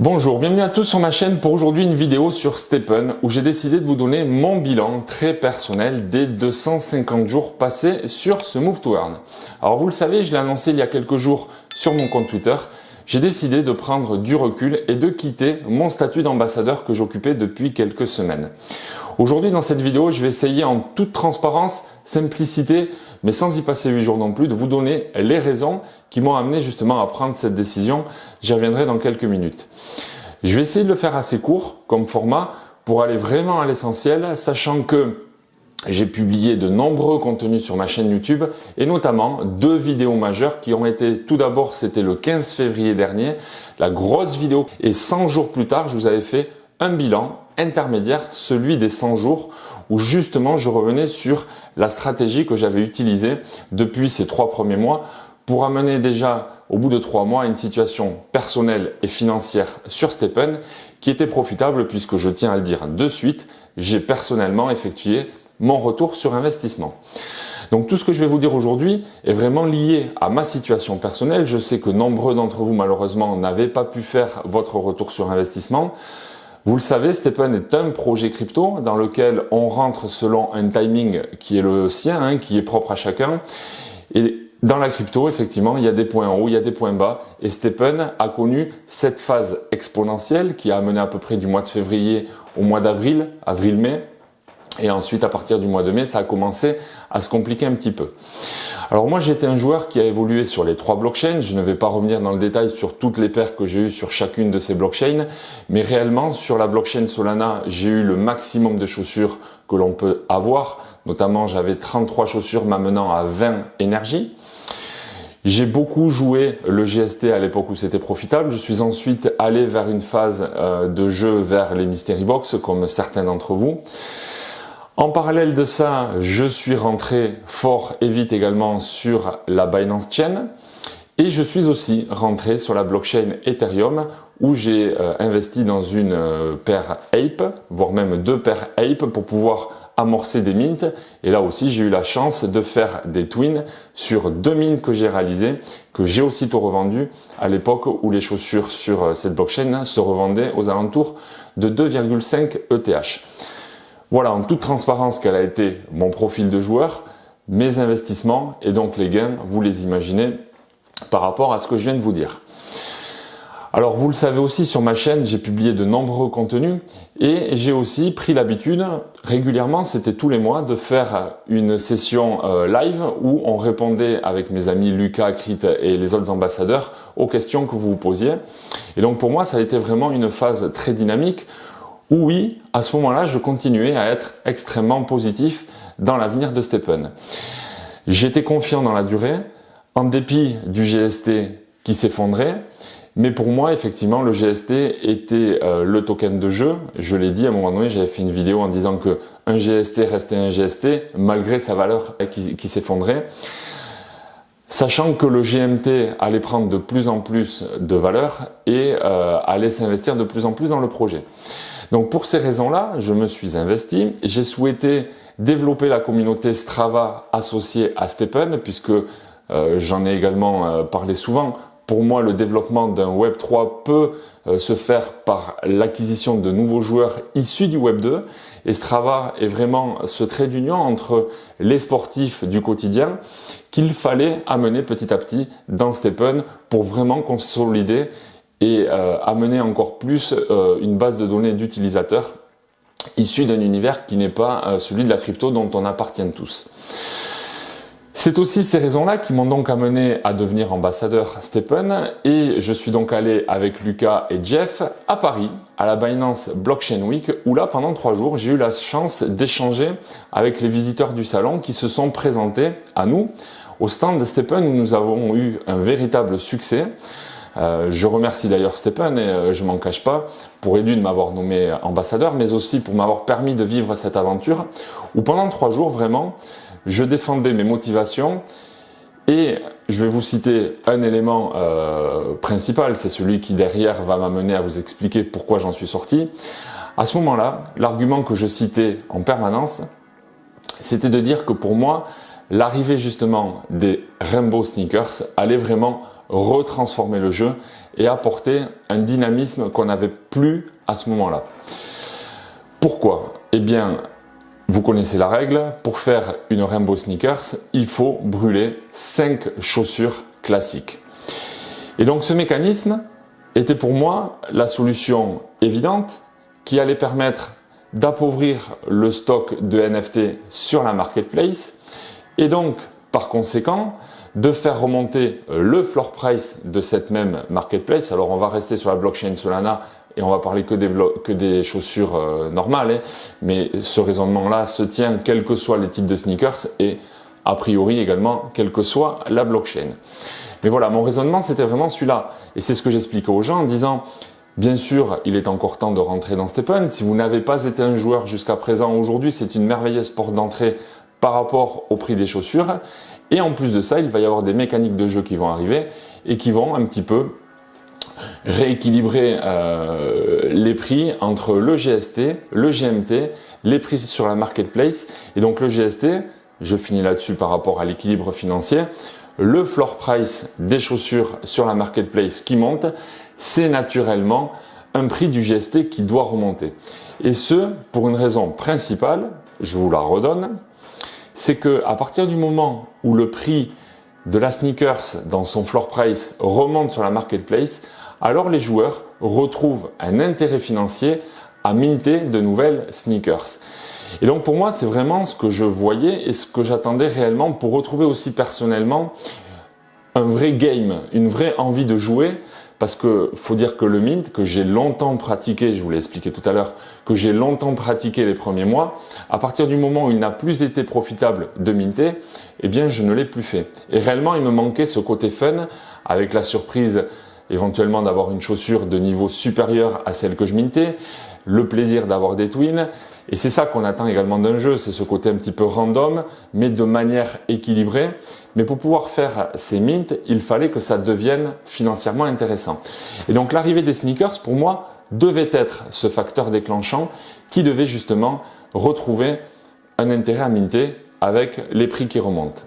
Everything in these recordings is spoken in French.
Bonjour, bienvenue à tous sur ma chaîne pour aujourd'hui une vidéo sur Stepn où j'ai décidé de vous donner mon bilan très personnel des 250 jours passés sur ce Move to Earn. Alors vous le savez, je l'ai annoncé il y a quelques jours sur mon compte Twitter, j'ai décidé de prendre du recul et de quitter mon statut d'ambassadeur que j'occupais depuis quelques semaines. Aujourd'hui dans cette vidéo, je vais essayer en toute transparence, simplicité, mais sans y passer 8 jours non plus, de vous donner les raisons qui m'ont amené justement à prendre cette décision. J'y reviendrai dans quelques minutes. Je vais essayer de le faire assez court comme format pour aller vraiment à l'essentiel, sachant que j'ai publié de nombreux contenus sur ma chaîne YouTube et notamment 2 vidéos majeures qui ont été, tout d'abord c'était le 15 février dernier, la grosse vidéo, et 100 jours plus tard je vous avais fait un bilan intermédiaire, celui des 100 jours où justement je revenais sur la stratégie que j'avais utilisée depuis ces 3 premiers mois pour amener déjà au bout de 3 mois une situation personnelle et financière sur Stepn qui était profitable puisque je tiens à le dire de suite, j'ai personnellement effectué mon retour sur investissement. Donc tout ce que je vais vous dire aujourd'hui est vraiment lié à ma situation personnelle. Je sais que nombreux d'entre vous malheureusement n'avaient pas pu faire votre retour sur investissement. Vous le savez, Stepn est un projet crypto dans lequel on rentre selon un timing qui est le sien, qui est propre à chacun. Et dans la crypto, effectivement, il y a des points hauts, il y a des points bas. Et Stepn a connu cette phase exponentielle qui a amené à peu près du mois de février au mois d'avril, avril-mai. Et ensuite, à partir du mois de mai, ça a commencé à se compliquer un petit peu. Alors moi, j'étais un joueur qui a évolué sur les 3 blockchains. Je ne vais pas revenir dans le détail sur toutes les paires que j'ai eues sur chacune de ces blockchains. Mais réellement, sur la blockchain Solana, j'ai eu le maximum de chaussures que l'on peut avoir. Notamment, j'avais 33 chaussures m'amenant à 20 énergies. J'ai beaucoup joué le GST à l'époque où c'était profitable. Je suis ensuite allé vers une phase de jeu vers les Mystery Box, comme certains d'entre vous. En parallèle de ça, je suis rentré fort et vite également sur la Binance Chain et je suis aussi rentré sur la blockchain Ethereum où j'ai investi dans une paire Ape, voire même 2 paires Ape pour pouvoir amorcer des mints. Et là aussi, j'ai eu la chance de faire des twins sur 2 mints que j'ai réalisés, que j'ai aussitôt revendu à l'époque où les chaussures sur cette blockchain se revendaient aux alentours de 2,5 ETH. Voilà en toute transparence quel a été mon profil de joueur, mes investissements et donc les gains, vous les imaginez par rapport à ce que je viens de vous dire. Alors vous le savez aussi, sur ma chaîne, j'ai publié de nombreux contenus et j'ai aussi pris l'habitude, régulièrement, c'était tous les mois, de faire une session live où on répondait avec mes amis Lucas, Crit et les autres ambassadeurs aux questions que vous vous posiez. Et donc pour moi, ça a été vraiment une phase très dynamique où oui, à ce moment-là, je continuais à être extrêmement positif dans l'avenir de Stepn. J'étais confiant dans la durée, en dépit du GST qui s'effondrait, mais pour moi, effectivement, le GST était le token de jeu. Je l'ai dit à un moment donné, j'avais fait une vidéo en disant que un GST restait un GST, malgré sa valeur qui s'effondrait. Sachant que le GMT allait prendre de plus en plus de valeur et allait s'investir de plus en plus dans le projet. Donc pour ces raisons-là, je me suis investi. J'ai souhaité développer la communauté Strava associée à Stepn puisque j'en ai également parlé souvent. Pour moi, le développement d'un Web3 peut se faire par l'acquisition de nouveaux joueurs issus du Web2 et Strava est vraiment ce trait d'union entre les sportifs du quotidien qu'il fallait amener petit à petit dans Stepn pour vraiment consolider et amener encore plus une base de données d'utilisateurs issus d'un univers qui n'est pas celui de la crypto dont on appartient tous. C'est aussi ces raisons-là qui m'ont donc amené à devenir ambassadeur Stepn et je suis donc allé avec Lucas et Jeff à Paris, à la Binance Blockchain Week, où là pendant 3 jours j'ai eu la chance d'échanger avec les visiteurs du salon qui se sont présentés à nous au stand de Stepn où nous avons eu un véritable succès. Je remercie d'ailleurs Stepn et je m'en cache pas pour de m'avoir nommé ambassadeur, mais aussi pour m'avoir permis de vivre cette aventure où pendant 3 jours vraiment je défendais mes motivations et je vais vous citer un élément principal, c'est celui qui derrière va m'amener à vous expliquer pourquoi j'en suis sorti. À ce moment-là, l'argument que je citais en permanence, c'était de dire que pour moi, l'arrivée justement des Rainbow Sneakers allait vraiment retransformer le jeu et apporter un dynamisme qu'on n'avait plus à ce moment-là. Pourquoi? Eh bien, vous connaissez la règle, pour faire une Rainbow Sneakers, il faut brûler 5 chaussures classiques. Et donc ce mécanisme était pour moi la solution évidente qui allait permettre d'appauvrir le stock de NFT sur la marketplace et donc par conséquent de faire remonter le floor price de cette même marketplace. Alors on va rester sur la blockchain Solana et on va parler que des chaussures normales, hein, mais ce raisonnement-là se tient quels que soient les types de sneakers et a priori également quelle que soit la blockchain. Mais voilà, mon raisonnement c'était vraiment celui-là et c'est ce que j'expliquais aux gens en disant bien sûr, il est encore temps de rentrer dans STEPN. Si vous n'avez pas été un joueur jusqu'à présent, aujourd'hui c'est une merveilleuse porte d'entrée par rapport au prix des chaussures. Et en plus de ça, il va y avoir des mécaniques de jeu qui vont arriver et qui vont un petit peu rééquilibrer les prix entre le GST, le GMT, les prix sur la marketplace. Et donc le GST, je finis là-dessus par rapport à l'équilibre financier, le floor price des chaussures sur la marketplace qui monte, c'est naturellement un prix du GST qui doit remonter. Et ce, pour une raison principale, je vous la redonne, c'est que à partir du moment où le prix de la sneakers dans son floor price remonte sur la marketplace, alors les joueurs retrouvent un intérêt financier à minter de nouvelles sneakers. Et donc pour moi, c'est vraiment ce que je voyais et ce que j'attendais réellement pour retrouver aussi personnellement un vrai game, une vraie envie de jouer. Parce que faut dire que le mint, que j'ai longtemps pratiqué, je vous l'ai expliqué tout à l'heure, que j'ai longtemps pratiqué les premiers mois, à partir du moment où il n'a plus été profitable de minter, eh bien je ne l'ai plus fait. Et réellement, il me manquait ce côté fun, avec la surprise éventuellement d'avoir une chaussure de niveau supérieur à celle que je mintais, le plaisir d'avoir des twins, et c'est ça qu'on attend également d'un jeu, c'est ce côté un petit peu random, mais de manière équilibrée. Mais pour pouvoir faire ces mints, il fallait que ça devienne financièrement intéressant. Et donc l'arrivée des sneakers, pour moi, devait être ce facteur déclenchant qui devait justement retrouver un intérêt à minter avec les prix qui remontent.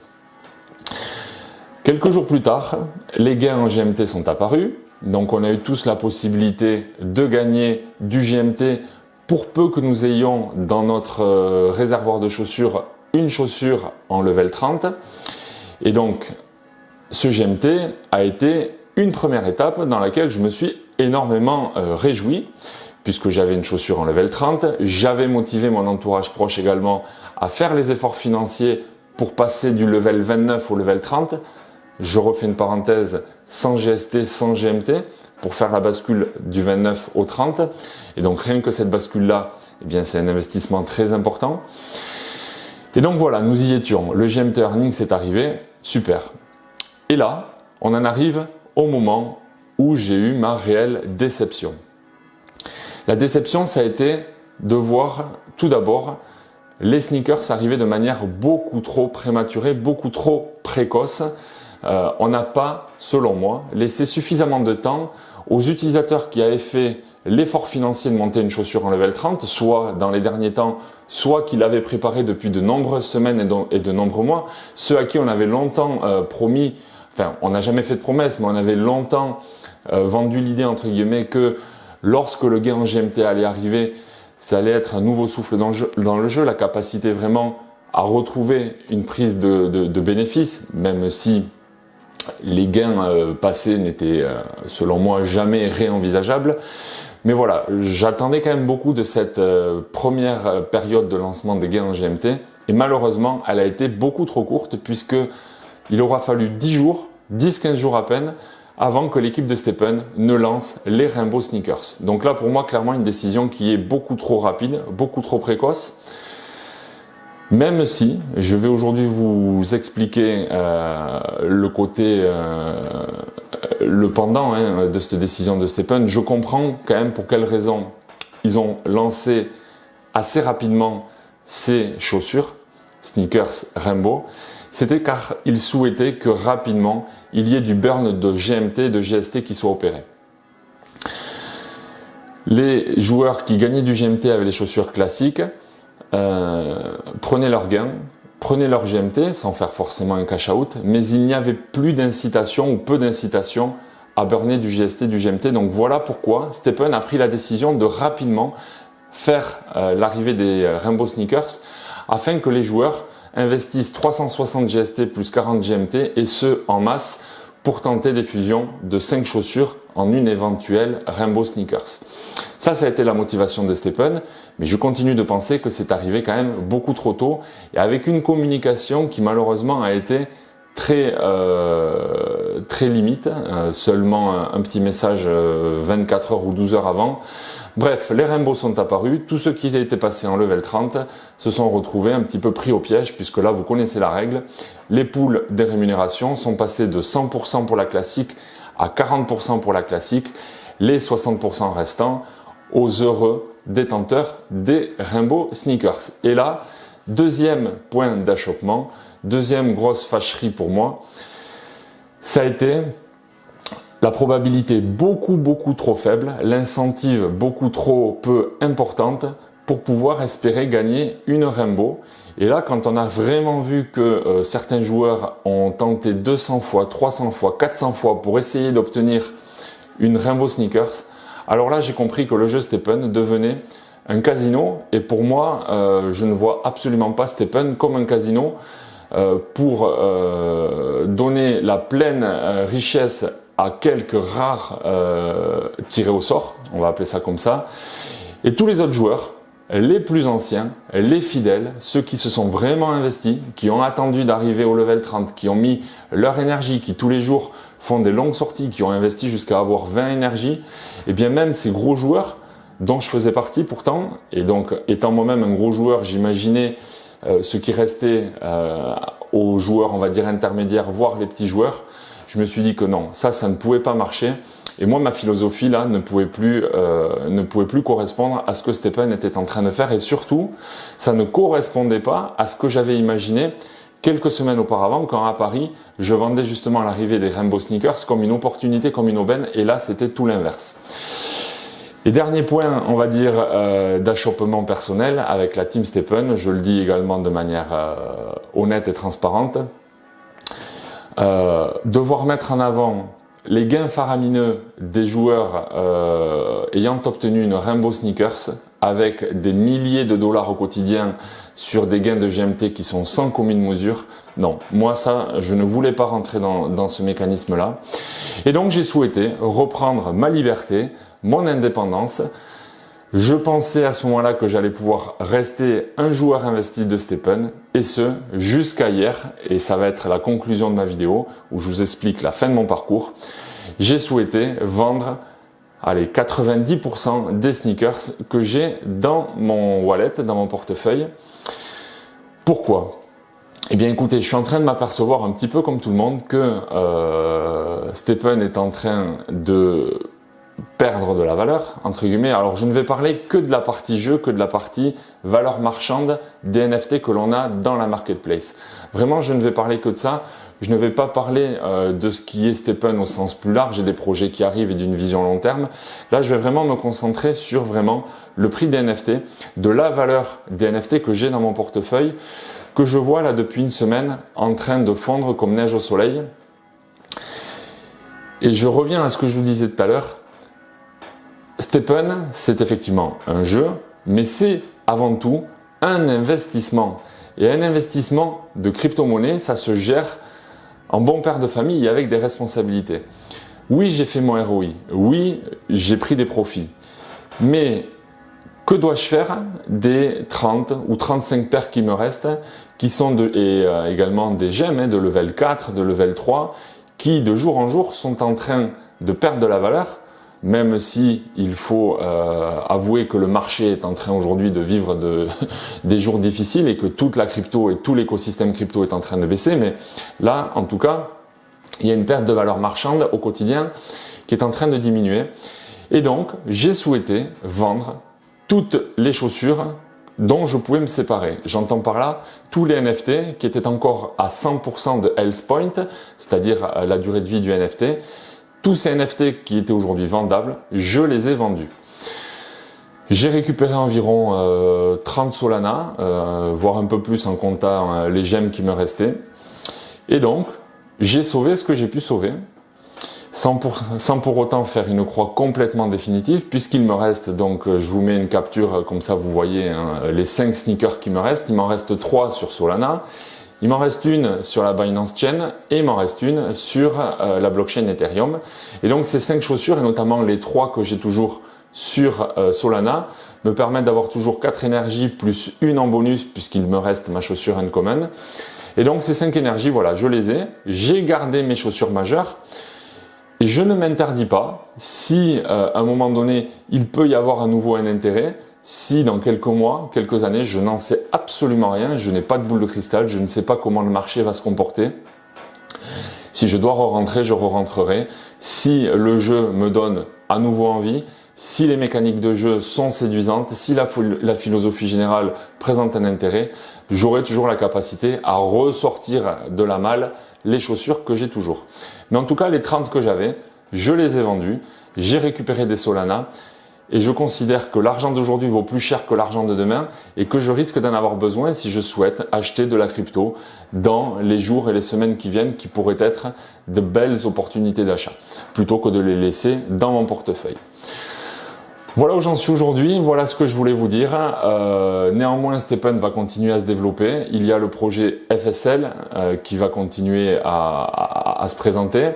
Quelques jours plus tard, les gains en GMT sont apparus. Donc on a eu tous la possibilité de gagner du GMT pour peu que nous ayons dans notre réservoir de chaussures une chaussure en level 30. Et donc ce GMT a été une première étape dans laquelle je me suis énormément réjoui puisque j'avais une chaussure en level 30. J'avais motivé mon entourage proche également à faire les efforts financiers pour passer du level 29 au level 30. Je refais une parenthèse, sans GST, sans GMT, pour faire la bascule du 29 au 30. Et donc rien que cette bascule-là, eh bien c'est un investissement très important. Et donc voilà, nous y étions. Le GMT Earnings est arrivé, super. Et là, on en arrive au moment où j'ai eu ma réelle déception. La déception, ça a été de voir tout d'abord les sneakers arriver de manière beaucoup trop prématurée, beaucoup trop précoce. On n'a pas, selon moi, laissé suffisamment de temps aux utilisateurs qui avaient fait l'effort financier de monter une chaussure en level 30, soit dans les derniers temps, soit qui l'avaient préparé depuis de nombreuses semaines et de nombreux mois, ceux à qui on avait longtemps promis, enfin on n'a jamais fait de promesse, mais on avait longtemps vendu l'idée entre guillemets que lorsque le gain en GMT allait arriver, ça allait être un nouveau souffle dans le jeu, la capacité vraiment à retrouver une prise de bénéfice, même si les gains passés n'étaient selon moi jamais réenvisageables. Mais voilà, j'attendais quand même beaucoup de cette première période de lancement des gains en GMT et malheureusement elle a été beaucoup trop courte puisque il aura fallu 10-15 jours à peine avant que l'équipe de STEPN ne lance les Rainbow Sneakers. Donc là pour moi clairement une décision qui est beaucoup trop rapide, beaucoup trop précoce. Même si je vais aujourd'hui vous expliquer le côté, le pendant de cette décision de STEPN, je comprends quand même pour quelles raisons ils ont lancé assez rapidement ces chaussures, sneakers Rainbow. C'était car ils souhaitaient que rapidement il y ait du burn de GMT et de GST qui soit opéré. Les joueurs qui gagnaient du GMT avec les chaussures classiques prenaient leurs gains prenaient leur GMT sans faire forcément un cash out, mais il n'y avait plus d'incitation ou peu d'incitation à burner du GST, du GMT. Donc voilà pourquoi STEPN a pris la décision de rapidement faire l'arrivée des Rainbow Sneakers afin que les joueurs investissent 360 GST plus 40 GMT et ce en masse pour tenter des fusions de 5 chaussures en une éventuelle Rainbow Sneakers. Ça a été la motivation de STEPN, mais je continue de penser que c'est arrivé quand même beaucoup trop tôt et avec une communication qui malheureusement a été très limite, seulement un petit message 24 heures ou 12 heures avant. Bref, les Rainbows sont apparus, tous ceux qui étaient passés en level 30 se sont retrouvés un petit peu pris au piège puisque là vous connaissez la règle, les pools des rémunérations sont passés de 100% pour la classique à 40% pour la classique, les 60% restants aux heureux détenteurs des Rainbow Sneakers. Et là, deuxième point d'achoppement, deuxième grosse fâcherie pour moi, ça a été la probabilité beaucoup trop faible, l'incentive beaucoup trop peu importante pour pouvoir espérer gagner une Rainbow. Et là, quand on a vraiment vu que certains joueurs ont tenté 200 fois, 300 fois, 400 fois pour essayer d'obtenir une Rainbow Sneakers, alors là j'ai compris que le jeu STEPN devenait un casino et pour moi je ne vois absolument pas STEPN comme un casino pour donner la pleine richesse à quelques rares tirés au sort, on va appeler ça comme ça, et tous les autres joueurs, les plus anciens, les fidèles, ceux qui se sont vraiment investis, qui ont attendu d'arriver au level 30, qui ont mis leur énergie, qui tous les jours font des longues sorties, qui ont investi jusqu'à avoir 20 énergies, et bien même ces gros joueurs dont je faisais partie pourtant, et donc étant moi-même un gros joueur, j'imaginais ce qui restait aux joueurs, on va dire intermédiaires, voire les petits joueurs. Je me suis dit que non, ça ne pouvait pas marcher. Et moi, ma philosophie là ne pouvait plus correspondre à ce que STEPN était en train de faire. Et surtout, ça ne correspondait pas à ce que j'avais imaginé quelques semaines auparavant, quand à Paris, je vendais justement l'arrivée des Rainbow Sneakers comme une opportunité, comme une aubaine. Et là, c'était tout l'inverse. Et dernier point, on va dire, d'achoppement personnel avec la team STEPN, je le dis également de manière honnête et transparente, devoir mettre en avant les gains faramineux des joueurs ayant obtenu une Rainbow Sneakers avec des milliers de dollars au quotidien sur des gains de GMT qui sont sans commune mesure. Non, moi ça, je ne voulais pas rentrer dans ce mécanisme-là. Et donc j'ai souhaité reprendre ma liberté, mon indépendance. Je pensais à ce moment-là que j'allais pouvoir rester un joueur investi de STEPN et ce jusqu'à hier, et ça va être la conclusion de ma vidéo où je vous explique la fin de mon parcours. J'ai souhaité vendre 90% des sneakers que j'ai dans mon wallet, dans mon portefeuille. Pourquoi ? Eh bien écoutez, je suis en train de m'apercevoir un petit peu comme tout le monde que STEPN est en train de perdre de la valeur, entre guillemets. Alors je ne vais parler que de la partie jeu, que de la partie valeur marchande des NFT que l'on a dans la marketplace. Vraiment, je ne vais parler que de ça. Je ne vais pas parler de ce qui est STEPN au sens plus large et des projets qui arrivent et d'une vision long terme. Là, je vais vraiment me concentrer sur vraiment le prix des NFT, de la valeur des NFT que j'ai dans mon portefeuille, que je vois là depuis une semaine en train de fondre comme neige au soleil. Et je reviens à ce que je vous disais tout à l'heure. STEPN, c'est effectivement un jeu, mais c'est avant tout un investissement. Et un investissement de crypto-monnaie, ça se gère en bon père de famille et avec des responsabilités. Oui, j'ai fait mon ROI. Oui, j'ai pris des profits. Mais que dois-je faire des 30 ou 35 paires qui me restent, qui sont également des gemmes de level 4, de level 3, qui de jour en jour sont en train de perdre de la valeur, même si il faut avouer que le marché est en train aujourd'hui de vivre des jours difficiles et que toute la crypto et tout l'écosystème crypto est en train de baisser. Mais là, en tout cas, il y a une perte de valeur marchande au quotidien qui est en train de diminuer. Et donc, j'ai souhaité vendre toutes les chaussures dont je pouvais me séparer. J'entends par là tous les NFT qui étaient encore à 100% de health point, c'est-à-dire la durée de vie du NFT. Tous ces NFT qui étaient aujourd'hui vendables, je les ai vendus. J'ai récupéré environ 30 Solana, voire un peu plus en comptant les gemmes qui me restaient. Et donc, j'ai sauvé ce que j'ai pu sauver, sans pour autant faire une croix complètement définitive, puisqu'il me reste, donc je vous mets une capture, comme ça vous voyez hein, les 5 sneakers qui me restent. Il m'en reste 3 sur Solana, il m'en reste une sur la Binance Chain et il m'en reste une sur la blockchain Ethereum. Et donc ces 5 chaussures, et notamment les 3 que j'ai toujours sur Solana, me permettent d'avoir toujours 4 énergies plus une en bonus, puisqu'il me reste ma chaussure Uncommon. Et donc ces 5 énergies, voilà, je les ai. J'ai gardé mes chaussures majeures. Et je ne m'interdis pas, si à un moment donné, il peut y avoir à nouveau un intérêt, si dans quelques mois, quelques années, je n'en sais absolument rien, je n'ai pas de boule de cristal, je ne sais pas comment le marché va se comporter. Si je dois re-rentrer, je re-rentrerai. Si le jeu me donne à nouveau envie, si les mécaniques de jeu sont séduisantes, si la philosophie générale présente un intérêt, j'aurai toujours la capacité à ressortir de la malle les chaussures que j'ai toujours. Mais en tout cas, les 30 que j'avais, je les ai vendus, j'ai récupéré des Solana et je considère que l'argent d'aujourd'hui vaut plus cher que l'argent de demain et que je risque d'en avoir besoin si je souhaite acheter de la crypto dans les jours et les semaines qui viennent, qui pourraient être de belles opportunités d'achat, plutôt que de les laisser dans mon portefeuille. Voilà où j'en suis aujourd'hui, voilà ce que je voulais vous dire. Néanmoins, STEPN va continuer à se développer. Il y a le projet FSL qui va continuer à se présenter.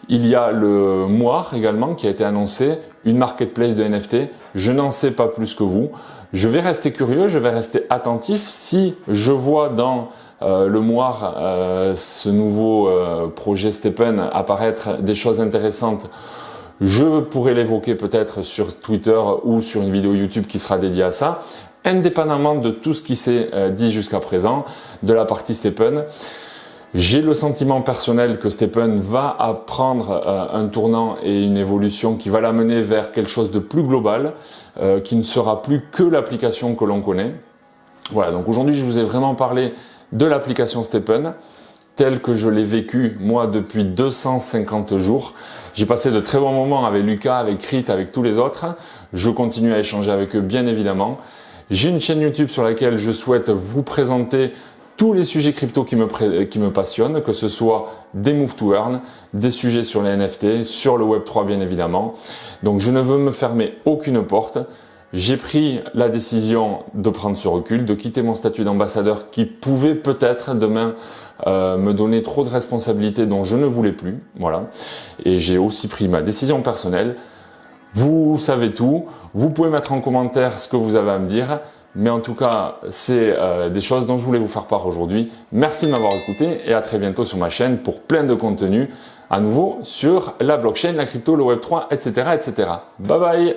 Il y a le Moire également qui a été annoncé, une marketplace de NFT. Je n'en sais pas plus que vous. Je vais rester curieux, je vais rester attentif. Si je vois dans le Moire, ce nouveau projet STEPN apparaître des choses intéressantes, je pourrais l'évoquer peut-être sur Twitter ou sur une vidéo YouTube qui sera dédiée à ça, indépendamment de tout ce qui s'est dit jusqu'à présent de la partie STEPN. J'ai le sentiment personnel que STEPN va prendre un tournant et une évolution qui va l'amener vers quelque chose de plus global, qui ne sera plus que l'application que l'on connaît. Voilà, donc aujourd'hui je vous ai vraiment parlé de l'application STEPN, telle que je l'ai vécue moi depuis 250 jours. J'ai passé de très bons moments avec Lucas, avec Crit, avec tous les autres. Je continue à échanger avec eux bien évidemment. J'ai une chaîne YouTube sur laquelle je souhaite vous présenter tous les sujets crypto qui me passionnent, que ce soit des move to earn, des sujets sur les NFT, sur le Web3 bien évidemment. Donc je ne veux me fermer aucune porte. J'ai pris la décision de prendre ce recul, de quitter mon statut d'ambassadeur qui pouvait peut-être demain me donner trop de responsabilités dont je ne voulais plus. Voilà. Et j'ai aussi pris ma décision personnelle. Vous savez tout. Vous pouvez mettre en commentaire ce que vous avez à me dire. Mais en tout cas, c'est des choses dont je voulais vous faire part aujourd'hui. Merci de m'avoir écouté et à très bientôt sur ma chaîne pour plein de contenus à nouveau sur la blockchain, la crypto, le Web3, etc., etc. Bye bye!